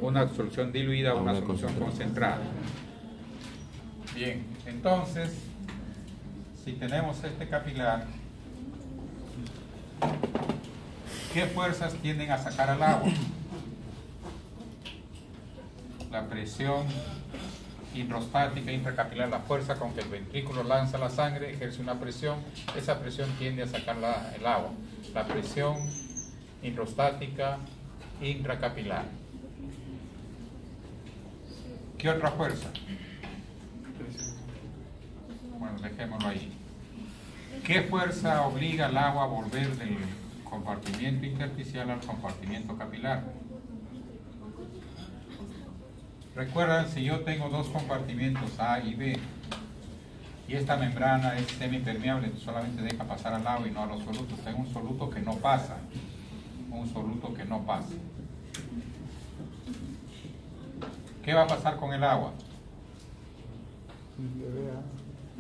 una solución diluida a una solución concentrada. Bien, entonces, si tenemos este capilar, ¿qué fuerzas tienden a sacar al agua? La presión hidrostática intracapilar, la fuerza con que el ventrículo lanza la sangre, ejerce una presión, esa presión tiende a sacar el agua. La presión hidrostática intracapilar. ¿Qué otra fuerza? Bueno, dejémoslo ahí. ¿Qué fuerza obliga al agua a volver del compartimiento intersticial al compartimiento capilar? Recuerdan, si yo tengo dos compartimientos A y B y esta membrana es semipermeable, solamente deja pasar al agua y no a los solutos. Tengo un soluto que no pasa, ¿Qué va a pasar con el agua?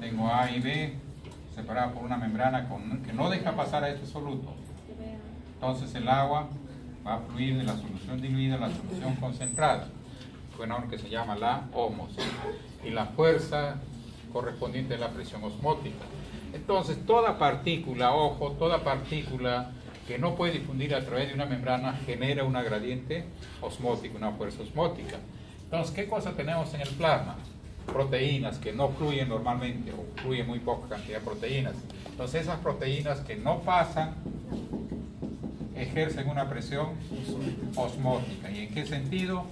Tengo A y B separadas por una membrana que no deja pasar a este soluto. Entonces el agua va a fluir de la solución diluida a la solución concentrada, fenómeno que se llama la ósmosis, y la fuerza correspondiente a la presión osmótica. Entonces toda partícula, ojo, toda partícula que no puede difundir a través de una membrana genera una gradiente osmótica, una fuerza osmótica. Entonces, ¿qué cosa tenemos en el plasma? Proteínas que no fluyen normalmente, o fluye muy poca cantidad de proteínas. Entonces esas proteínas que no pasan ejercen una presión osmótica. ¿Y en qué sentido?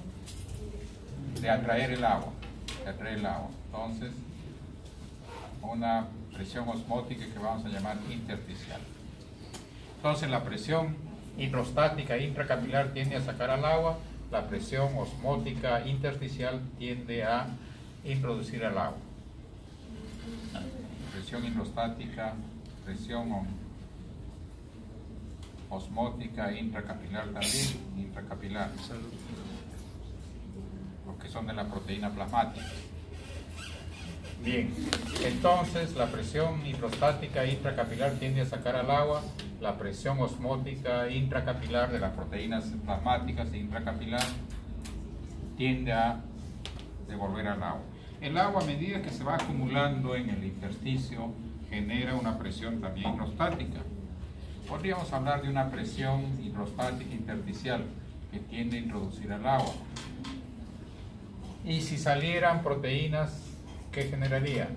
De atraer el agua. Entonces, una presión osmótica que vamos a llamar intersticial. Entonces la presión hidrostática intracapilar tiende a sacar al agua, la presión osmótica intersticial tiende a introducir al agua. Presión hidrostática, presión osmótica intracapilar también, intracapilar, porque son de la proteína plasmática. Bien, entonces la presión hidrostática intracapilar tiende a sacar al agua, la presión osmótica intracapilar de las proteínas plasmáticas intracapilar tiende a devolver al agua. El agua, a medida que se va acumulando en el intersticio, genera una presión también hidrostática. Podríamos hablar de una presión hidrostática intersticial que tiende a introducir el agua. Y si salieran proteínas, ¿qué generaría?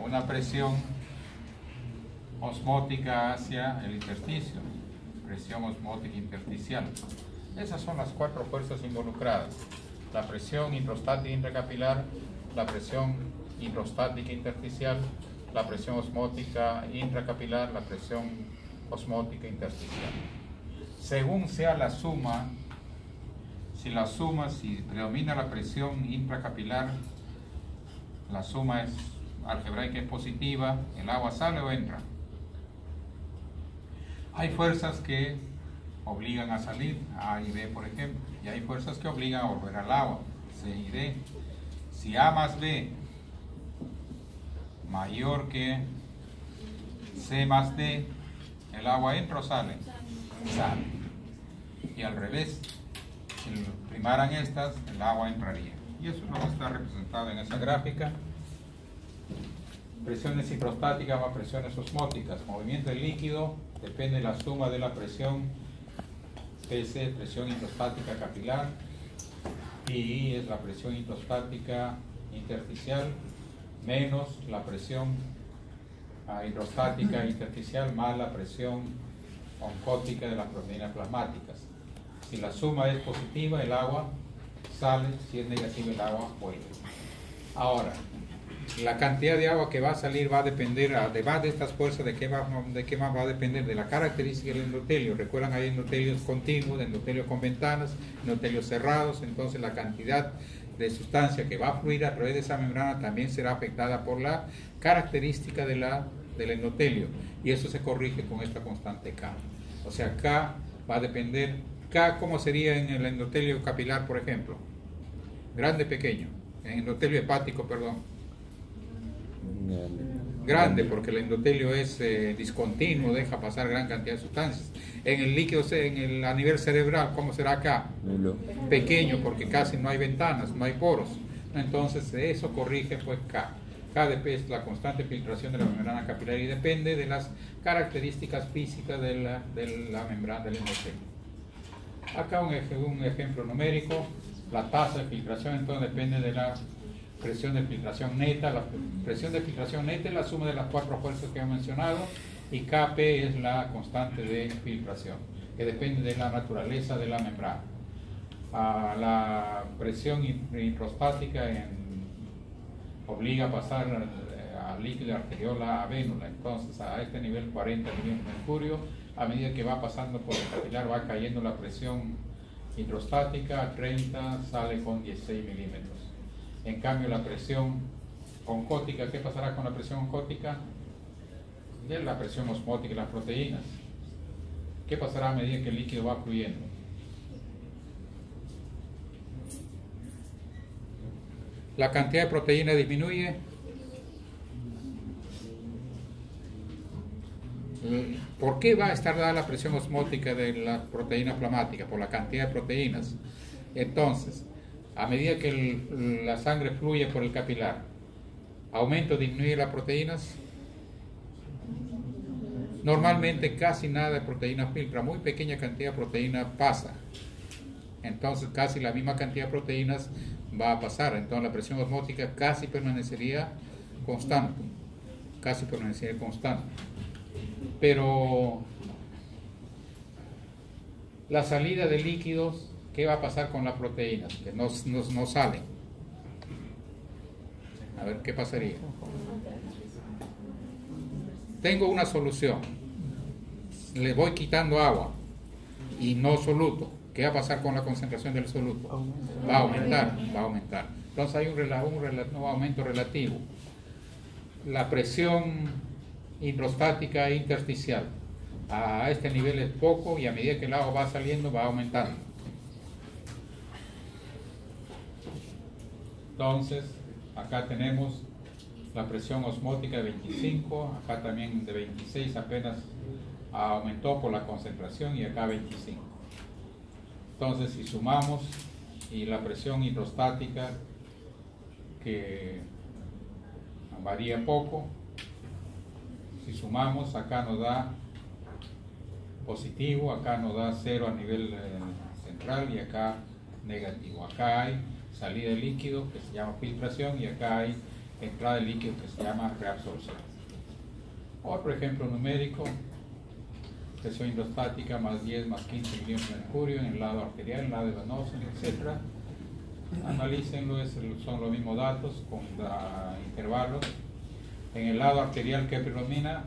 Una presión osmótica hacia el intersticio, presión osmótica intersticial. Esas son las cuatro fuerzas involucradas: la presión hidrostática intracapilar, la presión hidrostática intersticial, la presión osmótica intracapilar, la presión osmótica intersticial. Según sea la suma, si predomina la presión intracapilar, la suma es algebraica, es positiva, el agua sale o entra. Hay fuerzas que obligan a salir, A y B por ejemplo, y hay fuerzas que obligan a volver al agua, C y D. Si A más B mayor que C más D, ¿el agua entra o sale? Sale. Y al revés, si primaran estas, el agua entraría. Y eso es lo que está representado en esa gráfica. Presiones hidrostáticas más presiones osmóticas. Movimiento del líquido depende de la suma de la presión PC, presión hidrostática capilar, y es la presión hidrostática intersticial menos la presión hidrostática intersticial más la presión oncótica de las proteínas plasmáticas. Si la suma es positiva, el agua sale; si es negativa, el agua vuelve. Ahora, la cantidad de agua que va a salir va a depender, además de estas fuerzas, ¿de qué más va a depender? De la característica del endotelio. Recuerdan, hay endotelios continuos, endotelios con ventanas, endotelios cerrados. Entonces la cantidad de sustancia que va a fluir a través de esa membrana también será afectada por la característica del endotelio, y eso se corrige con esta constante K. O sea, K va a depender. K, ¿cómo sería en el endotelio capilar, por ejemplo? Grande, pequeño. En endotelio hepático, perdón. grande, porque el endotelio es discontinuo, deja pasar gran cantidad de sustancias. En el líquido, a nivel cerebral, ¿cómo será acá? Pequeño, porque casi no hay ventanas, no hay poros. Entonces eso corrige pues K. KdP es la constante filtración de la membrana capilar y depende de las características físicas de la membrana del endotelio. Acá un ejemplo numérico. La tasa de filtración entonces depende de la presión de filtración neta. La presión de filtración neta es la suma de las 4 fuerzas que he mencionado, y Kp es la constante de filtración, que depende de la naturaleza de la membrana. La presión introstática obliga a pasar al líquido arteriola a vénula. Entonces a este nivel 40 milímetros de mercurio, a medida que va pasando por el capilar va cayendo la presión introstática, a 30 sale con 16 milímetros. En cambio la presión oncótica, ¿qué pasará con la presión oncótica? Es la presión osmótica de las proteínas. ¿Qué pasará a medida que el líquido va fluyendo? La cantidad de proteína disminuye. ¿Por qué va a estar dada la presión osmótica de las proteínas plasmáticas? Por la cantidad de proteínas. Entonces, a medida que la sangre fluye por el capilar, ¿aumenta o disminuye las proteínas? Normalmente casi nada de proteína filtra, muy pequeña cantidad de proteína pasa. Entonces casi la misma cantidad de proteínas va a pasar. Entonces la presión osmótica casi permanecería constante. Pero la salida de líquidos, ¿qué va a pasar con las proteínas? Que no salen. A ver, ¿qué pasaría? Tengo una solución. Le voy quitando agua y no soluto. ¿Qué va a pasar con la concentración del soluto? Va a aumentar. Entonces hay un aumento relativo. La presión hidrostática intersticial a este nivel es poco, y a medida que el agua va saliendo va aumentando. Entonces acá tenemos la presión osmótica de 25, acá también de 26, apenas aumentó por la concentración, y acá 25. Entonces si sumamos, y la presión hidrostática que varía poco, si sumamos, acá nos da positivo, acá nos da 0 a nivel central, y acá negativo. Acá hay salida de líquido que se llama filtración, y acá hay entrada de líquido que se llama reabsorción. Otro ejemplo numérico: presión hidrostática más 10 más 15 milímetros de mercurio en el lado arterial, en el lado venoso, etc. Analícenlo, son los mismos datos con intervalos. En el lado arterial, ¿qué predomina?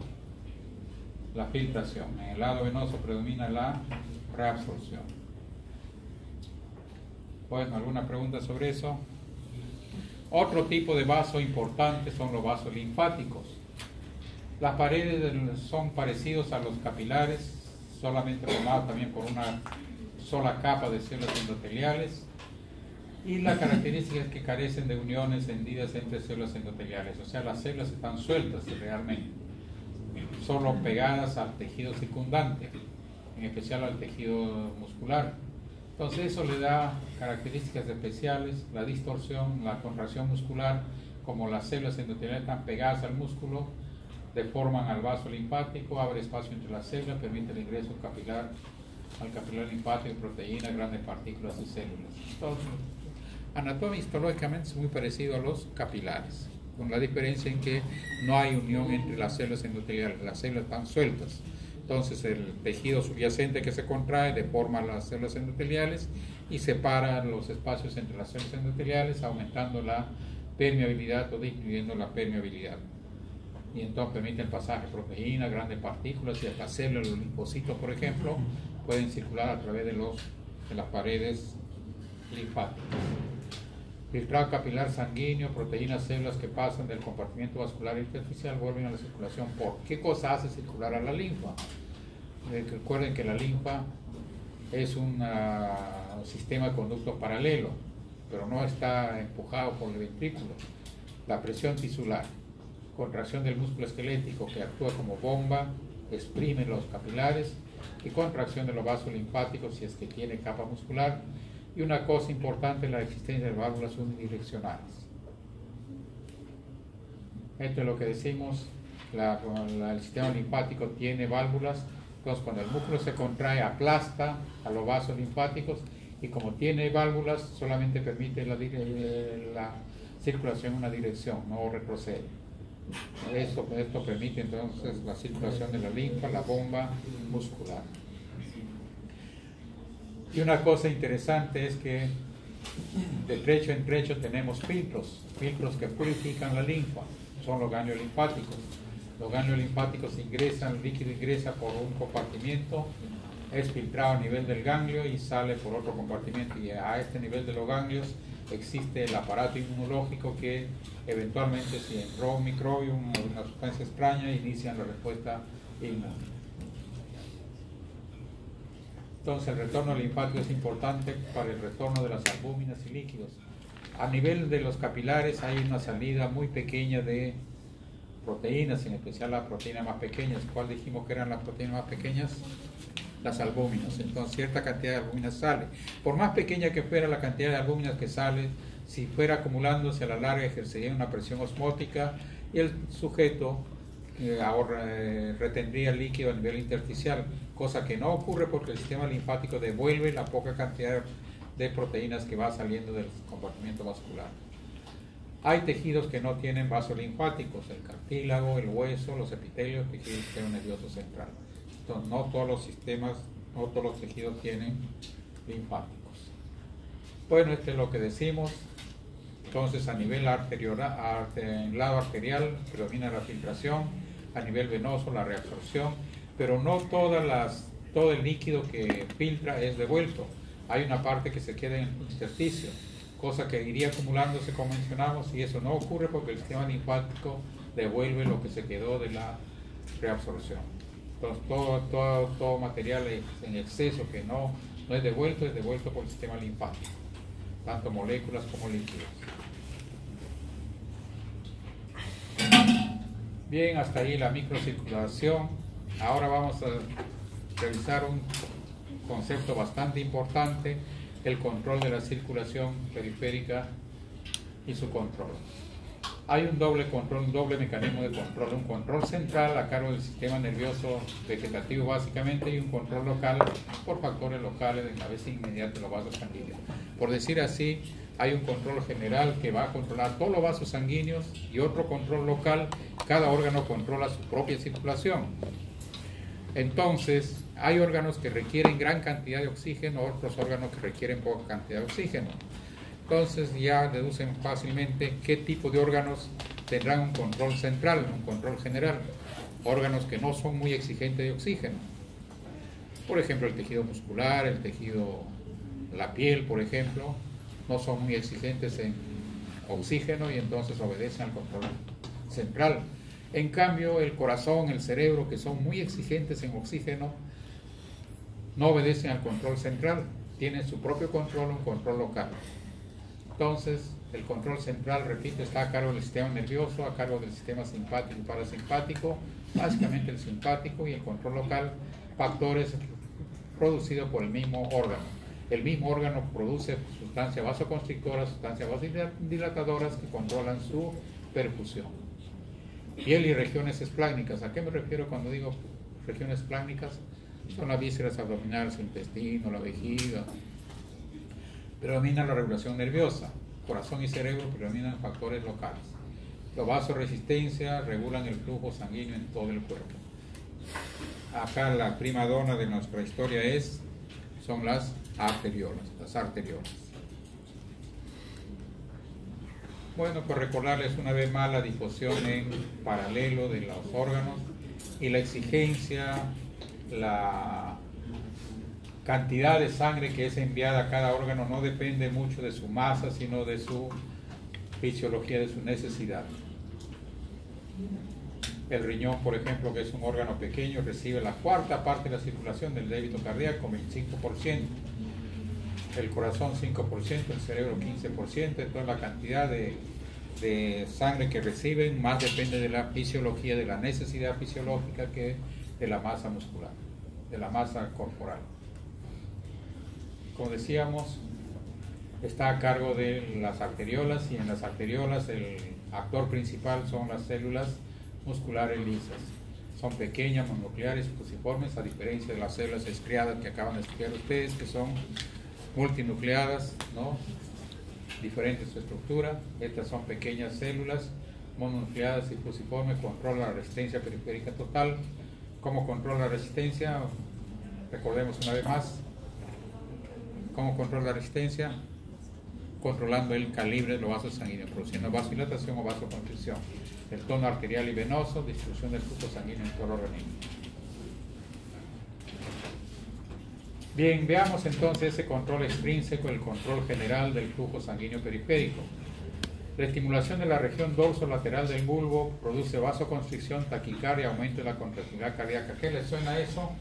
La filtración. En el lado venoso predomina la reabsorción. Bueno, ¿alguna pregunta sobre eso? Otro tipo de vaso importante son los vasos linfáticos. Las paredes son parecidos a los capilares, solamente formados también por una sola capa de células endoteliales, y la característica es que carecen de uniones hendidas entre células endoteliales, o sea, las células están sueltas realmente, solo pegadas al tejido circundante, en especial al tejido muscular. Entonces eso le da características especiales: la distorsión, la contracción muscular. Como las células endoteliales están pegadas al músculo, deforman al vaso linfático, abre espacio entre las células, permite el ingreso al capilar linfático de proteínas, grandes partículas y células. Entonces, anatomía histológicamente es muy parecido a los capilares, con la diferencia en que no hay unión entre las células endoteliales, las células están sueltas. Entonces el tejido subyacente que se contrae deforma las células endoteliales y separa los espacios entre las células endoteliales, aumentando la permeabilidad o disminuyendo la permeabilidad. Y entonces permite el pasaje de proteínas, grandes partículas, y hasta células, los linfocitos, por ejemplo, pueden circular a través de las paredes linfáticas. Filtrado capilar sanguíneo, proteínas, células que pasan del compartimiento vascular intersticial vuelven a la circulación por. ¿Qué cosa hace circular a la linfa? Recuerden que la linfa es un sistema de conducto paralelo, pero no está empujado por el ventrículo. La presión tisular, contracción del músculo esquelético que actúa como bomba, exprime los capilares, y contracción de los vasos linfáticos si es que tiene capa muscular. Y una cosa importante es la existencia de válvulas unidireccionales. Esto es lo que decimos, el sistema linfático tiene válvulas. Entonces cuando el músculo se contrae aplasta a los vasos linfáticos, y como tiene válvulas solamente permite la circulación en una dirección, no retrocede. Esto permite entonces la circulación de la linfa, la bomba muscular. Y una cosa interesante es que de trecho en trecho tenemos filtros que purifican la linfa, son los ganglios linfáticos. Los ganglios linfáticos ingresan, el líquido ingresa por un compartimiento, es filtrado a nivel del ganglio y sale por otro compartimento, y a este nivel de los ganglios existe el aparato inmunológico que eventualmente, si entró un microbio, una sustancia extraña, inician la respuesta inmune. Entonces el retorno linfático es importante para el retorno de las albúminas y líquidos. A nivel de los capilares hay una salida muy pequeña de proteínas, en especial las proteínas más pequeñas. ¿Cuál dijimos que eran las proteínas más pequeñas? Las albúminas. Entonces cierta cantidad de albúminas sale. Por más pequeña que fuera la cantidad de albúminas que sale, si fuera acumulándose a la larga ejercería una presión osmótica y el sujeto retendría el líquido a nivel intersticial, cosa que no ocurre porque el sistema linfático devuelve la poca cantidad de proteínas que va saliendo del compartimento vascular. Hay tejidos que no tienen vasos linfáticos, el cartílago, el hueso, los epitelios, el sistema nervioso central. Entonces, no todos los tejidos tienen linfáticos. Bueno, esto es lo que decimos. Entonces, a nivel en lado arterial predomina la filtración, a nivel venoso la reabsorción, pero no todo el líquido que filtra es devuelto. Hay una parte que se queda en el intersticio, cosa que iría acumulándose como mencionamos, y eso no ocurre porque el sistema linfático devuelve lo que se quedó de la reabsorción. Entonces todo material en exceso que no es devuelto por el sistema linfático, tanto moléculas como líquidos. Bien, hasta ahí la microcirculación. Ahora vamos a revisar un concepto bastante importante, el control de la circulación periférica y su control. Hay un doble control, un doble mecanismo de control, un control central a cargo del sistema nervioso vegetativo básicamente, y un control local por factores locales de la vez inmediata de los vasos sanguíneos. Por decir así, hay un control general que va a controlar todos los vasos sanguíneos y otro control local, cada órgano controla su propia circulación. Entonces, hay órganos que requieren gran cantidad de oxígeno, otros órganos que requieren poca cantidad de oxígeno. Entonces ya deducen fácilmente qué tipo de órganos tendrán un control central, un control general. Órganos que no son muy exigentes de oxígeno. Por ejemplo, el tejido muscular, la piel, por ejemplo, no son muy exigentes en oxígeno y entonces obedecen al control central. En cambio, el corazón, el cerebro, que son muy exigentes en oxígeno, no obedecen al control central, tienen su propio control, un control local. Entonces, el control central, repito, está a cargo del sistema nervioso, a cargo del sistema simpático y parasimpático, básicamente el simpático, y el control local, factores producidos por el mismo órgano. El mismo órgano produce sustancias vasoconstrictoras, sustancias vasodilatadoras que controlan su perfusión. Piel y regiones esplácnicas. ¿A qué me refiero cuando digo regiones esplácnicas? Son las vísceras abdominales, el intestino, la vejiga. Predomina la regulación nerviosa. Corazón y cerebro predominan factores locales. Los vasoresistencia regulan el flujo sanguíneo en todo el cuerpo. Acá la prima donna de nuestra historia son las arteriolas. Bueno, pues recordarles una vez más la difusión en paralelo de los órganos y la exigencia, la cantidad de sangre que es enviada a cada órgano no depende mucho de su masa, sino de su fisiología, de su necesidad. El riñón, por ejemplo, que es un órgano pequeño, recibe la cuarta parte de la circulación del débito cardíaco, 25%. El corazón 5%, el cerebro 15%, entonces la cantidad de de sangre que reciben, más depende de la fisiología, de la necesidad fisiológica que de la masa muscular, de la masa corporal. Como decíamos, está a cargo de las arteriolas, y en las arteriolas el actor principal son las células musculares lisas. Son pequeñas, mononucleares, fusiformes, a diferencia de las células estriadas que acaban de estudiar ustedes, que son multinucleadas, ¿no? Diferente su estructura. Estas son pequeñas células mononucleadas y fusiformes. Controla la resistencia periférica total. ¿Cómo controla la resistencia? Recordemos una vez más. ¿Cómo controla la resistencia? Controlando el calibre de los vasos sanguíneos, produciendo vasodilatación o vasoconstricción, el tono arterial y venoso, distribución del flujo sanguíneo en todo el organismo. Bien, veamos entonces ese control extrínseco, el control general del flujo sanguíneo periférico. La estimulación de la región dorsolateral del bulbo produce vasoconstricción, taquicardia, aumento de la contractilidad cardíaca. ¿Qué les suena eso?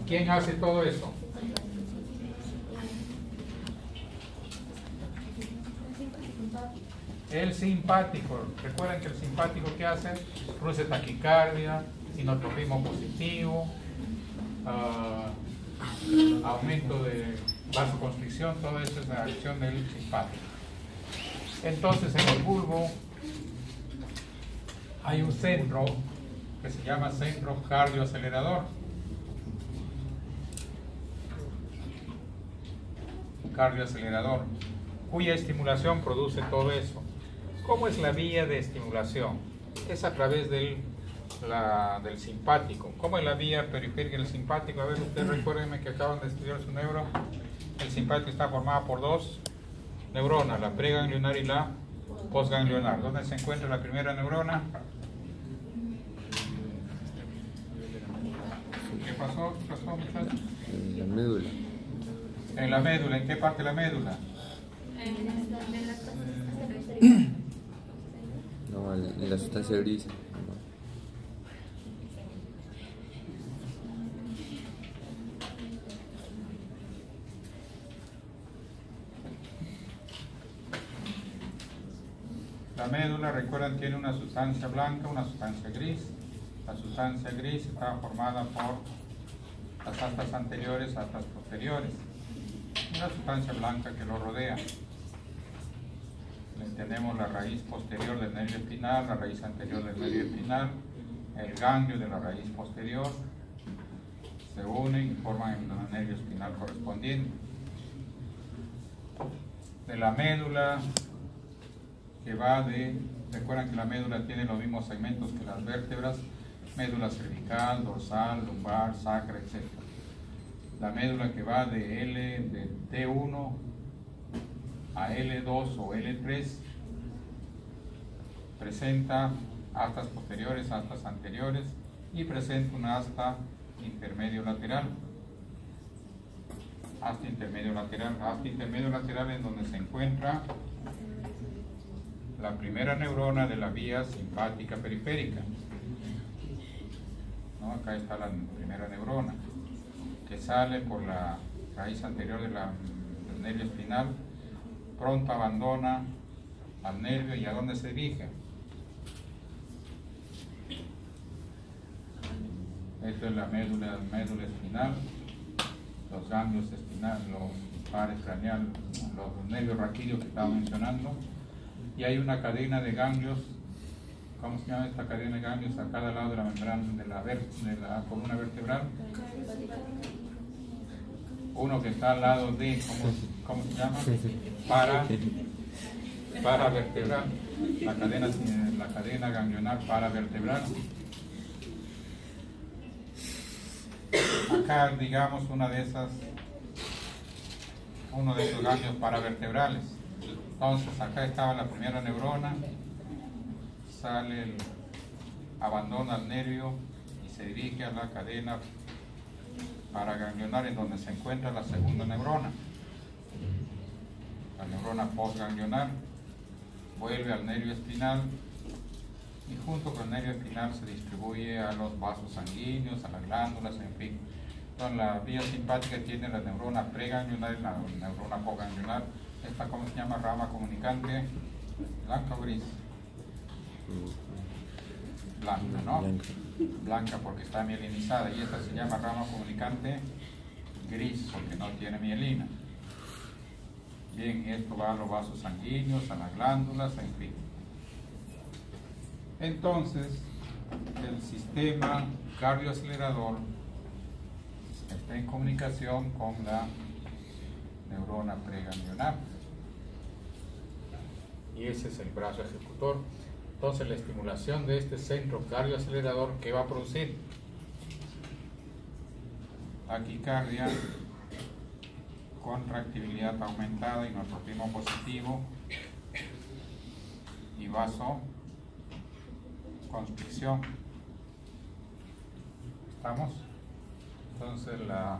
¿Quién hace todo eso? El simpático. Recuerden que el simpático, ¿qué hace? Produce taquicardia, sinotropismo positivo, aumento de vasoconstricción. Todo eso es la acción del simpático. Entonces en el bulbo hay un centro que se llama centro cardioacelerador. Cardioacelerador, cuya estimulación produce todo eso. ¿Cómo es la vía de estimulación? Es a través del simpático. ¿Cómo es la vía periférica del simpático? A ver, ustedes recuérdenme que acaban de estudiar su neuro. El simpático está formado por dos neuronas, la preganglionar y la postganglionar. ¿Dónde se encuentra la primera neurona? ¿Qué pasó? ¿Qué pasó, muchachos? En la médula. En la médula. ¿En qué parte de la médula? No, en la sustancia gris. La médula, recuerdan, tiene una sustancia blanca, una sustancia gris. La sustancia gris está formada por las astas anteriores, astas posteriores. Una sustancia blanca que lo rodea. Tenemos la raíz posterior del nervio espinal, la raíz anterior del nervio espinal, el ganglio de la raíz posterior, se unen y forman el nervio espinal correspondiente. De la médula, que va de, recuerdan que la médula tiene los mismos segmentos que las vértebras, médula cervical, dorsal, lumbar, sacra, etc. La médula que va de T1 a L2 o L3 presenta astas posteriores, astas anteriores y presenta una asta intermedio lateral. Asta intermedio lateral en donde se encuentra la primera neurona de la vía simpática periférica. ¿No? Acá está la primera neurona que sale por la raíz anterior del nervio espinal, pronto abandona al nervio y ¿a dónde se dirige? Esto es la médula espinal, los ganglios espinales, los pares craneales, los nervios raquídeos que estaba mencionando, y hay una cadena de ganglios. ¿Cómo se llama esta cadena de ganglios? A cada lado de la membrana de la columna vertebral. Uno que está al lado de, ¿cómo se llama? Paravertebral. La cadena ganglionar paravertebral. Acá, digamos, uno de esos ganglios paravertebrales. Entonces, acá estaba la primera neurona, abandona el nervio y se dirige a la cadena paraganglionar, en donde se encuentra la segunda neurona, la neurona postganglionar. Vuelve al nervio espinal y junto con el nervio espinal se distribuye a los vasos sanguíneos, a las glándulas, en fin. Entonces, la vía simpática tiene la neurona preganglionar y la neurona postganglionar Esta, ¿cómo se llama? Rama comunicante, blanca o gris. Blanca, ¿no? Blanca porque está mielinizada, y esta se llama rama comunicante gris porque no tiene mielina. Bien, esto va a los vasos sanguíneos, a las glándulas, en fin. Entonces, el sistema cardioacelerador está en comunicación con la neurona preganglionar. Y ese es el brazo ejecutor. Entonces, la estimulación de este centro cardioacelerador, ¿qué va a producir? Taquicardia, contractibilidad aumentada, inotropismo positivo y vasoconstricción. ¿Estamos? Entonces la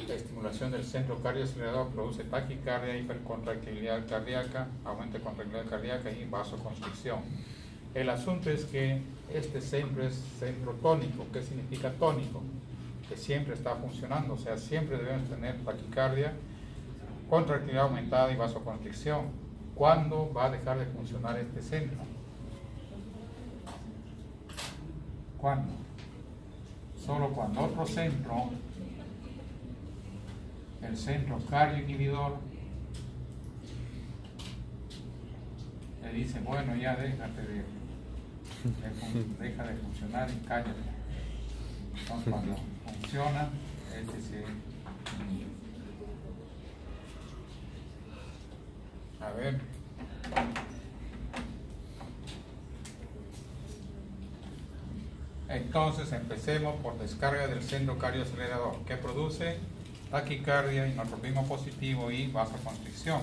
estimulación del centro cardioacelerador produce taquicardia, hipercontractibilidad cardíaca, aumento de contractibilidad cardíaca y vasoconstricción. El asunto es que este centro es centro tónico. ¿Qué significa tónico? Que siempre está funcionando, o sea, siempre debemos tener taquicardia, contractibilidad aumentada y vasoconstricción. ¿Cuándo va a dejar de funcionar este centro? ¿Cuándo? Solo cuando otro centro, el centro cardioinhibidor, le dice, bueno, ya deja de funcionar y cállate. Entonces, cuando funciona, este se inhibe. A ver. Entonces empecemos por descarga del centro cardioacelerador, que produce taquicardia, inotropismo positivo y vasoconstricción.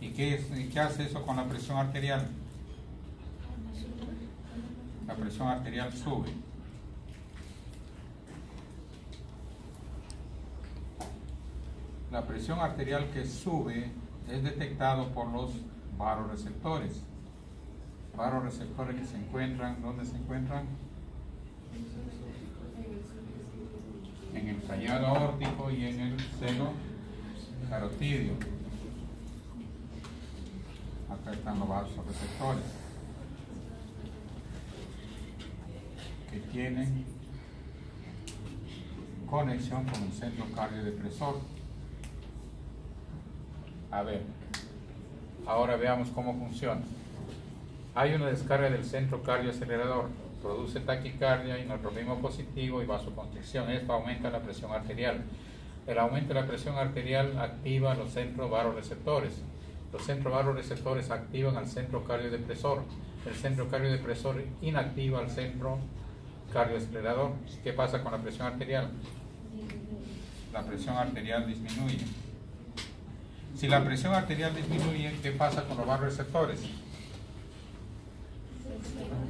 ¿Y qué hace eso con la presión arterial? La presión arterial sube. La presión arterial que sube es detectado por los vasoreceptores. Vasoreceptores que se encuentran, ¿dónde se encuentran? En el callado aórtico y en el seno carotidio. Acá están los vasoreceptores que tienen conexión con el centro cardiodepresor. A ver, ahora veamos cómo funciona. Hay una descarga del centro cardioacelerador, produce taquicardia, inotropismo positivo y vasoconstricción. Esto aumenta la presión arterial. El aumento de la presión arterial activa los centros vasoreceptores. Los centros vasoreceptores activan al centro cardiodepresor. El centro cardiodepresor inactiva al centro cardioacelerador. ¿Qué pasa con la presión arterial? La presión arterial disminuye. Si la presión arterial disminuye, ¿qué pasa con los vasoreceptores?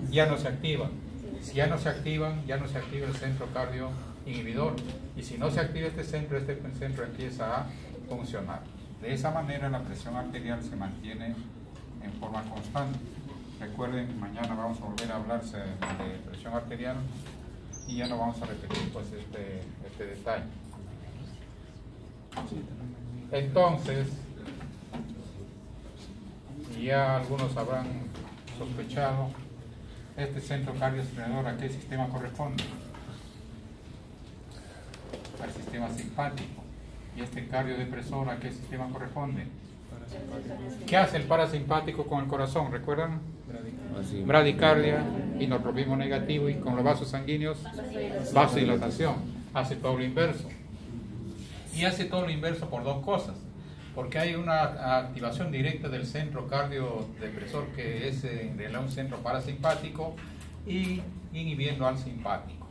Ya no se activan. Si ya no se activan, ya no se activa el centro cardioinhibidor. Y si no se activa este centro empieza a funcionar. De esa manera la presión arterial se mantiene en forma constante. Recuerden, mañana vamos a volver a hablar de presión arterial y ya no vamos a repetir pues este detalle. Entonces, ya algunos habrán sospechado, este centro cardioacelerador, ¿a qué sistema corresponde? Al sistema simpático. ¿Y este cardiodepresor a qué sistema corresponde? ¿Qué hace el parasimpático con el corazón? ¿Recuerdan? Bradicardia, inotropismo negativo, y con los vasos sanguíneos, vasodilatación. Hace todo lo inverso. Y hace todo lo inverso por dos cosas. Porque hay una activación directa del centro cardiodepresor, que es de un centro parasimpático, y inhibiendo al simpático.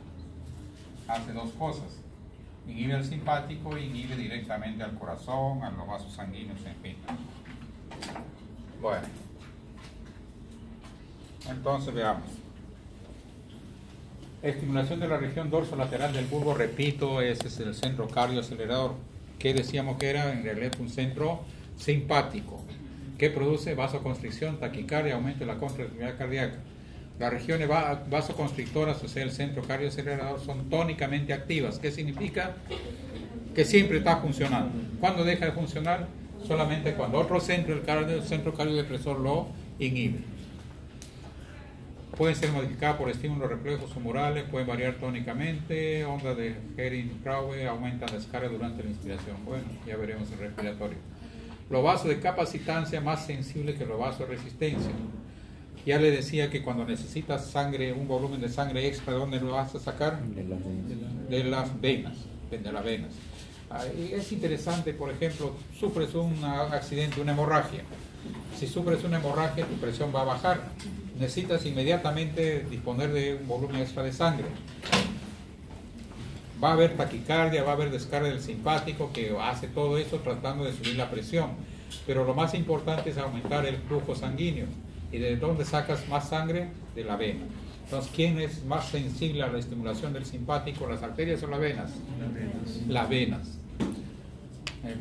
Hace dos cosas. Inhibe al simpático e inhibe directamente al corazón, a los vasos sanguíneos, en fin. Bueno. Entonces veamos. Estimulación de la región dorsolateral del bulbo, repito, ese es el centro cardioacelerador. ¿Qué decíamos que era? En realidad un centro simpático, que produce vasoconstricción, taquicardia, aumento de la contractibilidad cardíaca. Las regiones vasoconstrictoras, o sea, el centro cardioacelerador, son tónicamente activas. ¿Qué significa? Que siempre está funcionando. ¿Cuándo deja de funcionar? solamente cuando otro centro, el centro cardiodepresor, lo inhibe. Pueden ser modificadas por estímulos reflejos humorales, pueden variar tónicamente, ondas de Hering-Krauve aumentan la descarga durante la inspiración. Bueno, ya veremos el respiratorio. Los vasos de capacitancia más sensibles que los vasos de resistencia. Ya le decía que cuando necesitas sangre, un volumen de sangre extra, ¿de dónde lo vas a sacar? De las venas. De las venas. Es interesante, por ejemplo, sufres un accidente, una hemorragia. Si sufres una hemorragia, tu presión va a bajar. Necesitas inmediatamente disponer de un volumen extra de sangre. Va a haber taquicardia, va a haber descarga del simpático que hace todo eso tratando de subir la presión. Pero lo más importante es aumentar el flujo sanguíneo. ¿Y de dónde sacas más sangre? De la vena. Entonces, ¿quién es más sensible a la estimulación del simpático? ¿Las arterias o las venas? Las venas.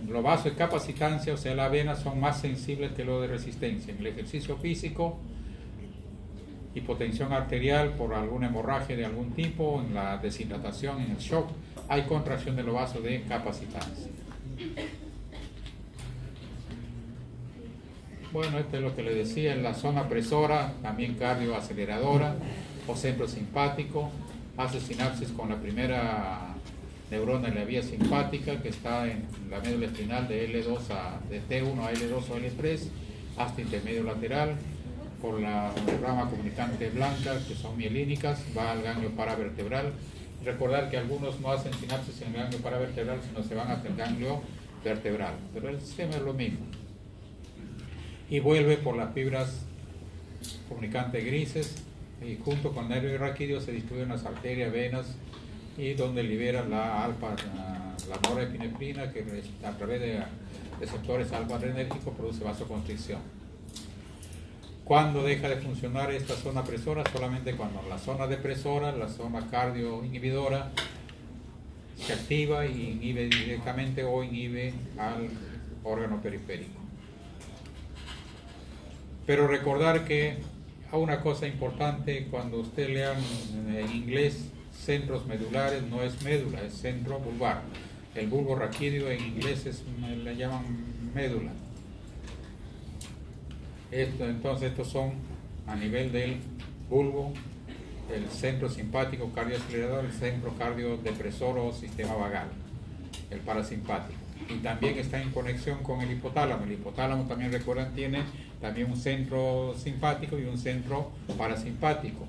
Los vasos de capacitancia, o sea, las venas, son más sensibles que los de resistencia. En el ejercicio físico, hipotensión arterial por alguna hemorragia de algún tipo, en la deshidratación, en el shock, hay contracción de los vasos de capacitancia. Bueno, esto es lo que le decía, en la zona presora, también cardioaceleradora o centro simpático, hace sinapsis con la primera neurona en la vía simpática que está en la médula espinal de de T1 a L2 o L3 hasta intermedio lateral, por la rama comunicante blanca, que son mielínicas, va al ganglio paravertebral. Recordar que algunos no hacen sinapsis en el ganglio paravertebral, sino se van hasta el ganglio vertebral, pero el sistema es lo mismo. Y vuelve por las fibras comunicantes grises, y junto con el nervio raquídeo se distribuyen las arterias, venas, y donde libera la norepinefrina, que a través de receptores alfa-adrenérgicos produce vasoconstricción. ¿Cuándo deja de funcionar esta zona presora? Solamente cuando la zona depresora, la zona cardioinhibidora, se activa y inhibe directamente o inhibe al órgano periférico. Pero recordar que hay una cosa importante, cuando usted lea en inglés centros medulares, no es médula, es centro vulvar. El bulbo raquídeo en inglés le llaman médula. Entonces estos son a nivel del bulbo, el centro simpático cardioacelerador, el centro cardiodepresor o sistema vagal, el parasimpático. Y también está en conexión con el hipotálamo. El hipotálamo, también recuerdan, tiene también un centro simpático y un centro parasimpático.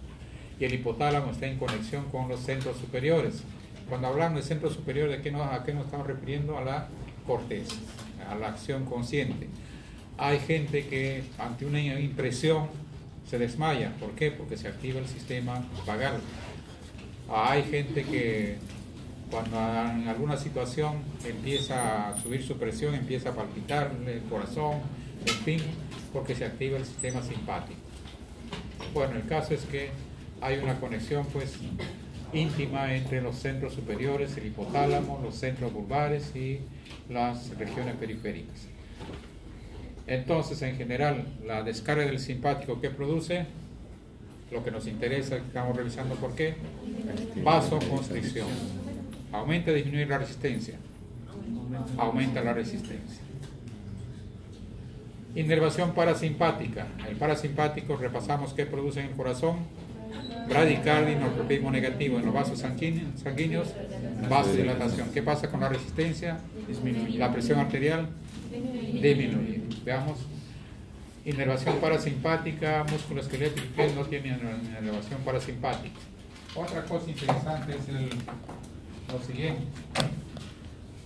Y el hipotálamo está en conexión con los centros superiores. Cuando hablamos de centros superiores, ¿a qué nos estamos refiriendo? A la corteza, a la acción consciente. Hay gente que ante una impresión se desmaya. ¿Por qué? Porque se activa el sistema vagal. Hay gente que cuando en alguna situación empieza a subir su presión, empieza a palpitar el corazón, en fin, porque se activa el sistema simpático. Bueno, el caso es que hay una conexión pues íntima entre los centros superiores, el hipotálamo, los centros vulvares y las regiones periféricas. Entonces, en general, la descarga del simpático, ¿qué produce? Lo que nos interesa, estamos revisando por qué. Vasoconstricción. Aumenta o disminuye la resistencia. Aumenta la resistencia. Inervación parasimpática. El parasimpático, repasamos qué produce en el corazón. Bradicardia y nortropismo negativo en los vasos sanguíneos, vasodilatación. ¿Qué pasa con la resistencia? Disminuye. La presión arterial disminuye. Veamos. Inervación parasimpática, músculo esquelético que no tiene inervación parasimpática. Otra cosa interesante es lo siguiente.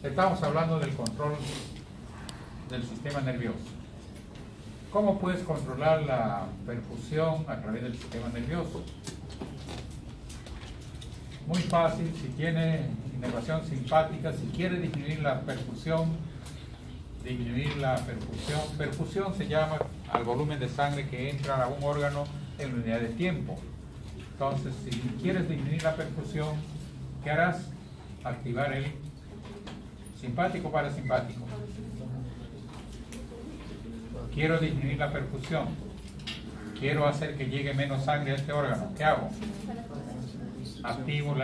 Estamos hablando del control del sistema nervioso. ¿Cómo puedes controlar la perfusión a través del sistema nervioso? Muy fácil. Si tiene inervación simpática, si quiere disminuir la perfusión, perfusión se llama al volumen de sangre que entra a un órgano en unidad de tiempo. Entonces, si quieres disminuir la perfusión, ¿qué harás? Activar el simpático parasimpático. Quiero disminuir la perfusión, quiero hacer que llegue menos sangre a este órgano. ¿Qué hago? Activo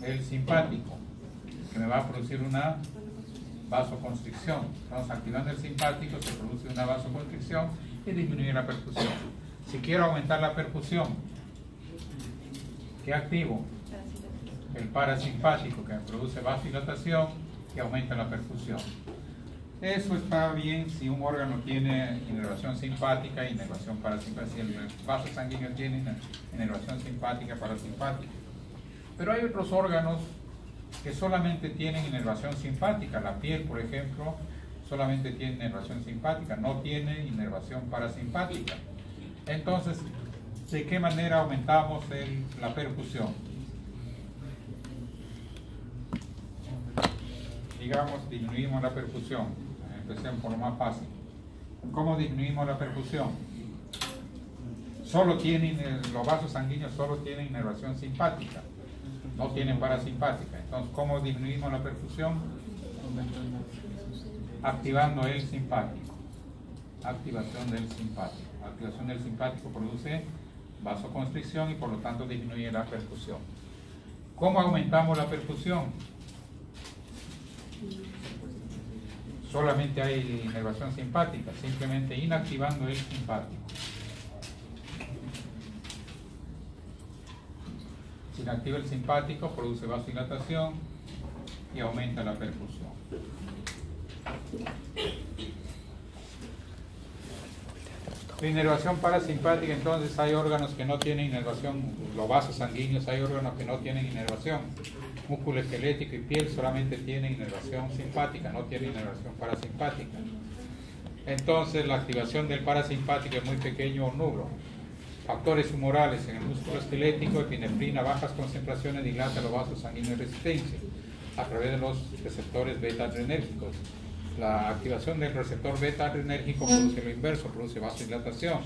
el simpático, que me va a producir una vasoconstricción. Entonces, activando el simpático se produce una vasoconstricción y disminuye la perfusión. Si quiero aumentar la perfusión, ¿qué activo? El parasimpático, que produce vasodilatación y aumenta la perfusión. Eso está bien si un órgano tiene inervación simpática e inervación parasimpática, si el vaso sanguíneo tiene inervación simpática y parasimpática. Pero hay otros órganos que solamente tienen inervación simpática. La piel, por ejemplo, solamente tiene inervación simpática, no tiene inervación parasimpática. Entonces, ¿de qué manera aumentamos la perfusión? Digamos, disminuimos la perfusión. Empecemos por lo más fácil. ¿Cómo disminuimos la perfusión? Los vasos sanguíneos solo tienen inervación simpática, no tienen parasimpática. Entonces, ¿cómo disminuimos la perfusión? Activando el simpático. Activación del simpático. Activación del simpático produce vasoconstricción y por lo tanto disminuye la perfusión. ¿Cómo aumentamos la perfusión? Solamente hay inervación simpática, simplemente inactivando el simpático. Si inactiva el simpático, produce vasodilatación y aumenta la perfusión. La inervación parasimpática, entonces hay órganos que no tienen inervación, los vasos sanguíneos, hay órganos que no tienen inervación. Músculo esquelético y piel solamente tienen inervación simpática, no tienen inervación parasimpática. Entonces la activación del parasimpático es muy pequeño o nulo. Factores humorales en el músculo esquelético, epinefrina, bajas concentraciones dilata los vasos sanguíneos de resistencia a través de los receptores beta-adrenérgicos. La activación del receptor beta-adrenérgico produce lo inverso, produce vasodilatación.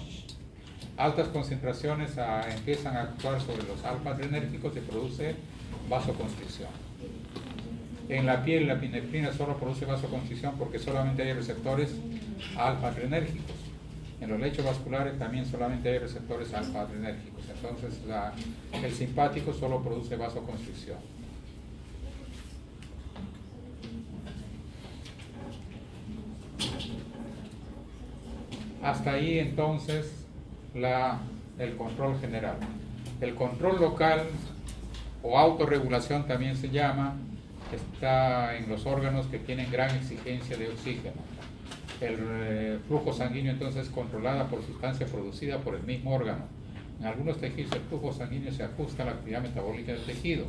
Altas concentraciones empiezan a actuar sobre los alfa-adrenérgicos y produce vasoconstricción. En la piel la epinefrina solo produce vasoconstricción porque solamente hay receptores alfa-adrenérgicos. En los lechos vasculares también solamente hay receptores alfa-adrenérgicos. Entonces el simpático solo produce vasoconstricción. Hasta ahí entonces el control general. El control local o autorregulación también se llama, está en los órganos que tienen gran exigencia de oxígeno. El flujo sanguíneo entonces es controlada por sustancia producida por el mismo órgano. En algunos tejidos el flujo sanguíneo se ajusta a la actividad metabólica del tejido.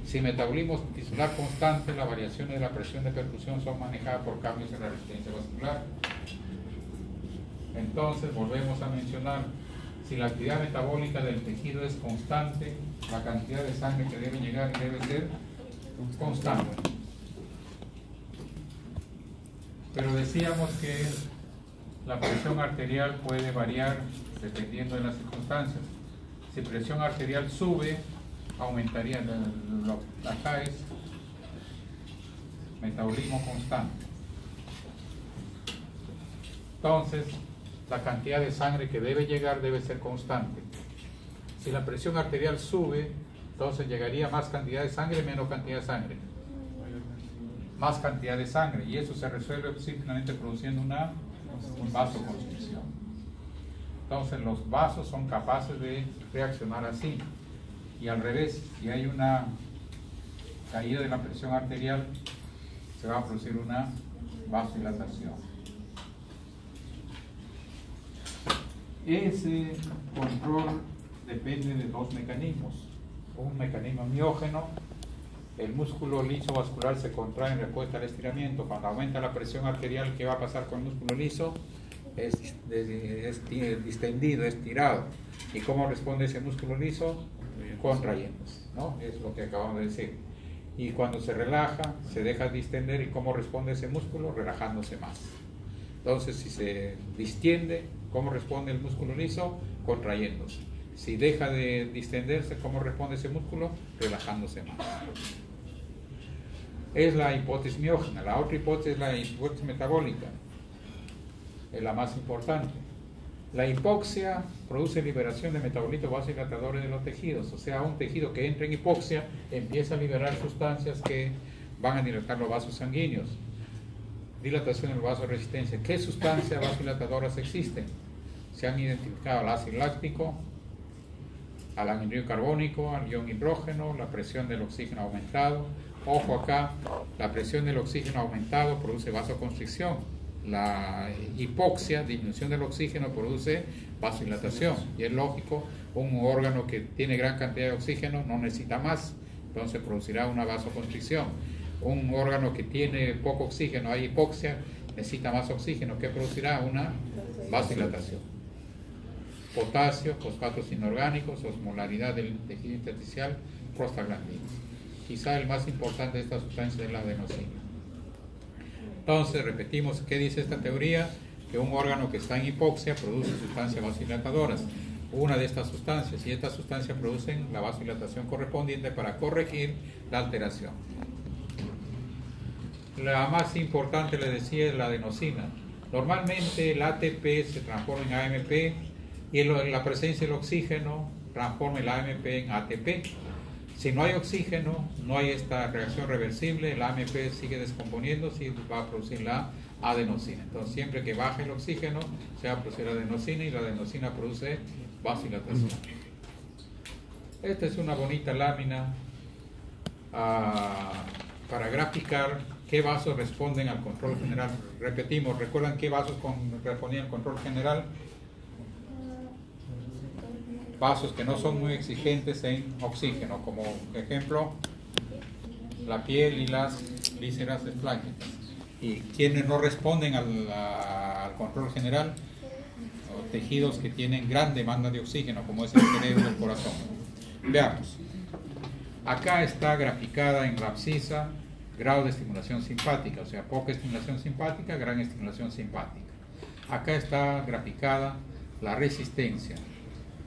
Si metabolismo tisular constante, las variaciones de la presión de perfusión son manejadas por cambios en la resistencia vascular. Entonces volvemos a mencionar, si la actividad metabólica del tejido es constante, la cantidad de sangre que debe llegar debe ser constante. Pero decíamos que la presión arterial puede variar dependiendo de las circunstancias. Si presión arterial sube, aumentaría acá es metabolismo constante. Entonces, la cantidad de sangre que debe llegar debe ser constante. Si la presión arterial sube, entonces llegaría más cantidad de sangre, menos cantidad de sangre. Más cantidad de sangre, y eso se resuelve simplemente produciendo una vasoconstricción. Entonces los vasos son capaces de reaccionar así. Y al revés, si hay una caída de la presión arterial, se va a producir una vasodilatación. Ese control depende de dos mecanismos. Un mecanismo miógeno, el músculo liso vascular se contrae en respuesta al estiramiento. Cuando aumenta la presión arterial, ¿qué va a pasar con el músculo liso? Es distendido, estirado. ¿Y cómo responde ese músculo liso? Contrayéndose, ¿no? Es lo que acabamos de decir. Y cuando se relaja, se deja distender. ¿Y cómo responde ese músculo? Relajándose más. Entonces, si se distiende, ¿cómo responde el músculo liso? Contrayéndose. Si deja de distenderse, ¿cómo responde ese músculo? Relajándose más. Es la hipótesis miógena. La otra hipótesis es la hipótesis metabólica. Es la más importante. La hipoxia produce liberación de metabolitos vasodilatadores de los tejidos. O sea, un tejido que entra en hipoxia empieza a liberar sustancias que van a dilatar los vasos sanguíneos. dilatación del vaso de resistencia. ¿Qué sustancias vasodilatadoras existen? Se han identificado el ácido láctico, al anhidro carbónico, al ion hidrógeno, la presión del oxígeno aumentado. Ojo acá, la presión del oxígeno aumentado produce vasoconstricción. La hipoxia, disminución del oxígeno, produce vasodilatación. Y es lógico, un órgano que tiene gran cantidad de oxígeno no necesita más, entonces producirá una vasoconstricción. Un órgano que tiene poco oxígeno, hay hipoxia, necesita más oxígeno, que producirá una vasodilatación. Potasio, fosfatos inorgánicos, osmolaridad del tejido intersticial, prostaglandinas. Quizá el más importante de estas sustancias es la adenosina. Entonces, repetimos, ¿qué dice esta teoría? Que un órgano que está en hipoxia produce sustancias vasodilatadoras. Una de estas sustancias, y estas sustancias producen la vasodilatación correspondiente para corregir la alteración. La más importante, les decía, es la adenosina. Normalmente el ATP se transforma en AMP y en la presencia del oxígeno transforma el AMP en ATP. Si no hay oxígeno, no hay esta reacción reversible, el AMP sigue descomponiéndose y va a producir la adenosina. Entonces, siempre que baje el oxígeno, se va a producir adenosina y la adenosina produce vasodilatación. Esta es una bonita lámina para graficar qué vasos responden al control general. Repetimos, ¿recuerdan qué vasos respondían al control general? Vasos que no son muy exigentes en oxígeno, como ejemplo la piel y las vísceras esflágicas. Y quienes no responden al control general, tejidos que tienen gran demanda de oxígeno, como es el cerebro y el corazón. Veamos. Acá está graficada en la abscisa grado de estimulación simpática, o sea, poca estimulación simpática, gran estimulación simpática. Acá está graficada la resistencia,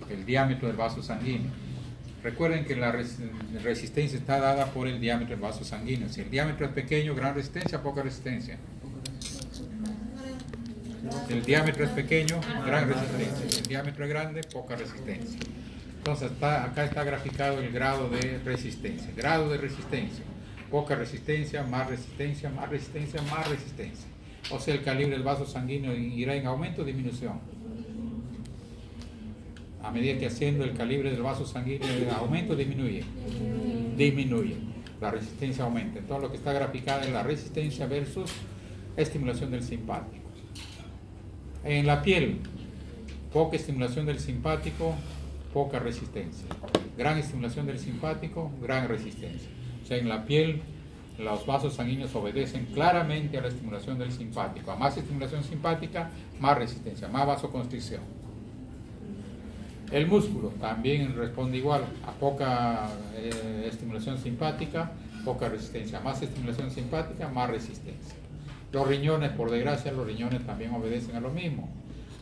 el diámetro del vaso sanguíneo. Recuerden que la resistencia está dada por el diámetro del vaso sanguíneo. Si el diámetro es pequeño, gran resistencia, poca resistencia. Si el diámetro es pequeño, gran resistencia. Si el diámetro es grande, poca resistencia. Entonces acá está graficado el grado de resistencia. Grado de resistencia. Poca resistencia, más resistencia, más resistencia, más resistencia. O sea, el calibre del vaso sanguíneo irá en aumento o disminución. A medida que haciendo el calibre del vaso sanguíneo aumenta o disminuye. Disminuye. La resistencia aumenta. Entonces lo que está graficado es la resistencia versus estimulación del simpático. En la piel, poca estimulación del simpático, poca resistencia. Gran estimulación del simpático, gran resistencia. O sea, en la piel los vasos sanguíneos obedecen claramente a la estimulación del simpático. A más estimulación simpática, más resistencia, más vasoconstricción. El músculo también responde igual, a poca estimulación simpática, poca resistencia. A más estimulación simpática, más resistencia. Los riñones, por desgracia, los riñones también obedecen a lo mismo.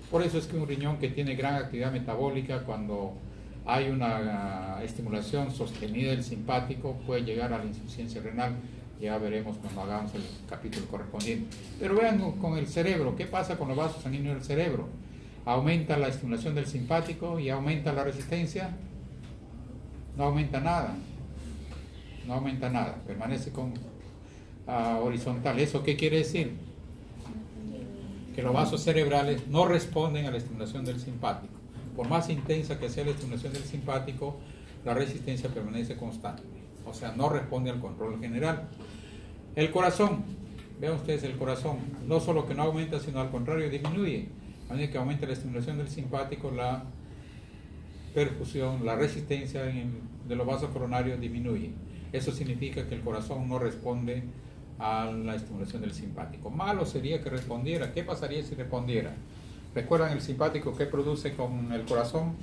Por eso es que un riñón que tiene gran actividad metabólica, cuando hay una estimulación sostenida del simpático, puede llegar a la insuficiencia renal. Ya veremos cuando hagamos el capítulo correspondiente. Pero vean con el cerebro, ¿qué pasa con los vasos sanguíneos del cerebro? ¿Aumenta la estimulación del simpático y aumenta la resistencia? No aumenta nada. No aumenta nada. Permanece horizontal. ¿Eso qué quiere decir? Que los vasos cerebrales no responden a la estimulación del simpático. Por más intensa que sea la estimulación del simpático, la resistencia permanece constante. O sea, no responde al control general. El corazón, vean ustedes el corazón, no solo que no aumenta, sino al contrario disminuye. A medida que aumenta la estimulación del simpático, la perfusión, la resistencia de los vasos coronarios disminuye. Eso significa que el corazón no responde a la estimulación del simpático. Malo sería que respondiera. ¿Qué pasaría si respondiera? ¿Recuerdan el simpático que produce con el corazón?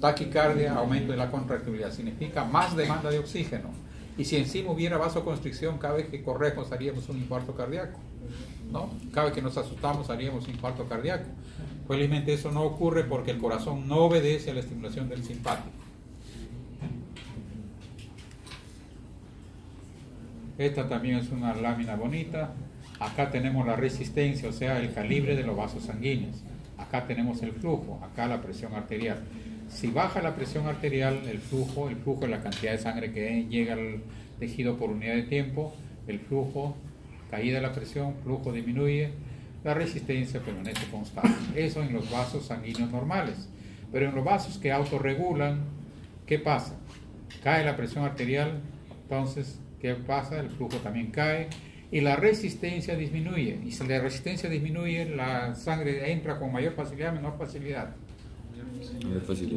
Taquicardia, aumento de la contractibilidad. Significa más demanda de oxígeno. Y si encima hubiera vasoconstricción, cada vez que corremos haríamos un infarto cardíaco, ¿no? Cada vez que nos asustamos haríamos un infarto cardíaco. Felizmente eso no ocurre porque el corazón no obedece a la estimulación del simpático. Esta también es una lámina bonita. Acá tenemos la resistencia, o sea, el calibre de los vasos sanguíneos. Acá tenemos el flujo, acá la presión arterial. Si baja la presión arterial, el flujo es la cantidad de sangre que llega al tejido por unidad de tiempo, el flujo caída de la presión, flujo disminuye, la resistencia permanece constante. Eso en los vasos sanguíneos normales. Pero en los vasos que autorregulan, ¿qué pasa? Cae la presión arterial, entonces, ¿qué pasa? El flujo también cae y la resistencia disminuye. Y si la resistencia disminuye, la sangre entra con mayor facilidad, menor facilidad.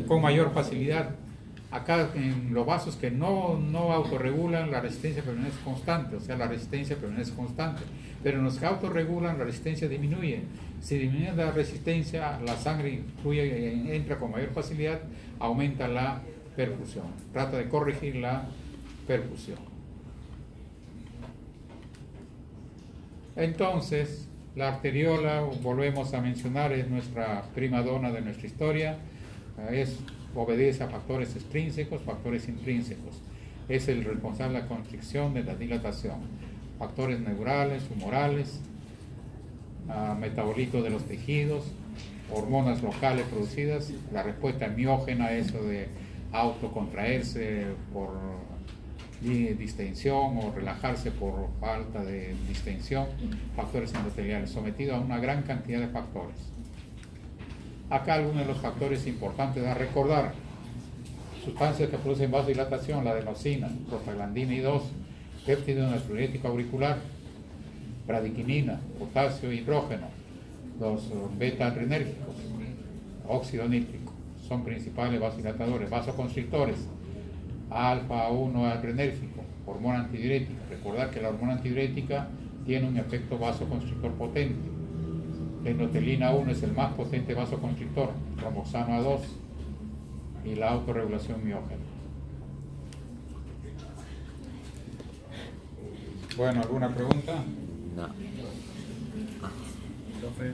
Con mayor facilidad. Acá en los vasos que no autorregulan, la resistencia permanece constante, o sea, la resistencia permanece constante. Pero en los que autorregulan, la resistencia disminuye. Si disminuye la resistencia, la sangre fluye, entra con mayor facilidad, aumenta la perfusión. Trata de corregir la perfusión. Entonces, la arteriola, volvemos a mencionar, es nuestra prima donna de nuestra historia. Obedece a factores extrínsecos, factores intrínsecos. Es el responsable de la constricción, de la dilatación. Factores neurales, humorales, metabolitos de los tejidos, hormonas locales producidas, la respuesta miógena, eso de autocontraerse por distensión o relajarse por falta de distensión, factores endoteliales, sometido a una gran cantidad de factores. Acá algunos de los factores importantes a recordar: sustancias que producen vasodilatación, la adenosina, prostaglandina I2, péptido natriurético auricular, bradiquinina, potasio e hidrógeno, los beta-adrenérgicos, óxido nítrico, son principales vasodilatadores. Vasoconstrictores: alfa-1 adrenérgico, hormona antidiurética. Recordar que la hormona antidiurética tiene un efecto vasoconstrictor potente. La endotelina 1 es el más potente vasoconstrictor, romosano A2 y la autorregulación miógena. Bueno, ¿alguna pregunta? No. Profe.